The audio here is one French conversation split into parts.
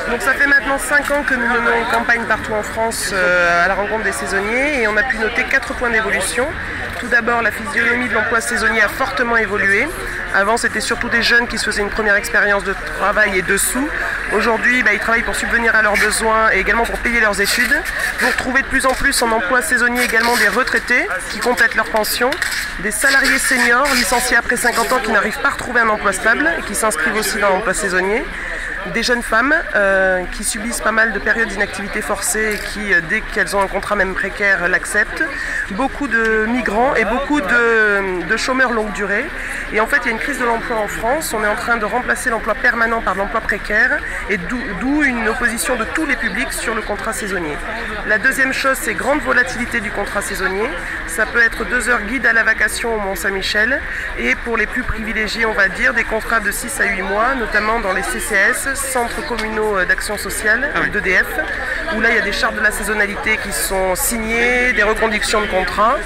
Donc ça fait maintenant 5 ans que nous menons une campagne partout en France à la rencontre des saisonniers et on a pu noter 4 points d'évolution. Tout d'abord, la physionomie de l'emploi saisonnier a fortement évolué. Avant, c'était surtout des jeunes qui se faisaient une première expérience de travail et de sous. Aujourd'hui, ils travaillent pour subvenir à leurs besoins et également pour payer leurs études. Vous retrouvez de plus en plus en emploi saisonnier également des retraités qui complètent leur pension, des salariés seniors licenciés après 50 ans qui n'arrivent pas à retrouver un emploi stable et qui s'inscrivent aussi dans l'emploi saisonnier. Des jeunes femmes qui subissent pas mal de périodes d'inactivité forcée et qui, dès qu'elles ont un contrat même précaire, l'acceptent. Beaucoup de migrants et beaucoup de chômeurs longue durée. Et en fait, il y a une crise de l'emploi en France. On est en train de remplacer l'emploi permanent par l'emploi précaire et d'où une opposition de tous les publics sur le contrat saisonnier. La deuxième chose, c'est grande volatilité du contrat saisonnier. Ça peut être 2 heures guide à la vacation au Mont-Saint-Michel et pour les plus privilégiés, on va dire, des contrats de 6 à 8 mois, notamment dans les CCS, centres communaux d'action sociale, d'EDF, où là il y a des chartes de la saisonnalité qui sont signées, des reconductions de contrats.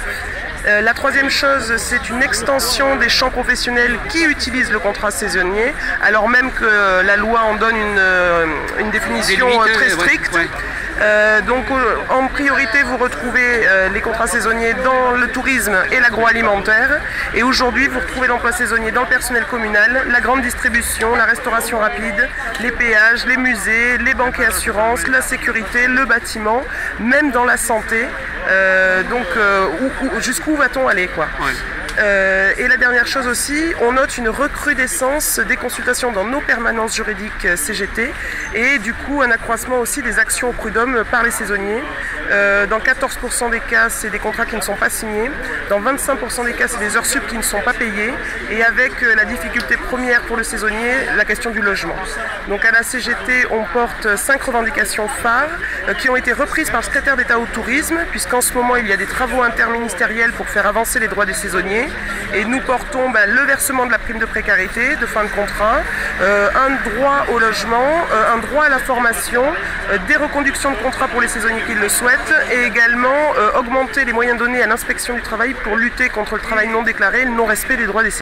La troisième chose, c'est une extension des champs professionnels qui utilisent le contrat saisonnier, alors même que la loi en donne une définition très stricte. Donc en priorité vous retrouvez les contrats saisonniers dans le tourisme et l'agroalimentaire et aujourd'hui vous retrouvez l'emploi saisonnier dans le personnel communal, la grande distribution, la restauration rapide, les péages, les musées, les banques et assurances, la sécurité, le bâtiment, même dans la santé, jusqu'où va-t-on aller quoi. Et la dernière chose aussi, on note une recrudescence des consultations dans nos permanences juridiques CGT et du coup un accroissement aussi des actions au prud'homme par les saisonniers. Dans 14% des cas, c'est des contrats qui ne sont pas signés. Dans 25% des cas, c'est des heures sup qui ne sont pas payées. Et avec la difficulté première pour le saisonnier, la question du logement. Donc à la CGT, on porte 5 revendications phares qui ont été reprises par le secrétaire d'État au tourisme, puisqu'en ce moment, il y a des travaux interministériels pour faire avancer les droits des saisonniers. Et nous portons le versement de la prime de précarité, de fin de contrat, un droit au logement, un droit à la formation, des reconductions de contrats pour les saisonniers qui le souhaitent et également augmenter les moyens donnés à l'inspection du travail pour lutter contre le travail non déclaré et le non-respect des droits des saisonniers.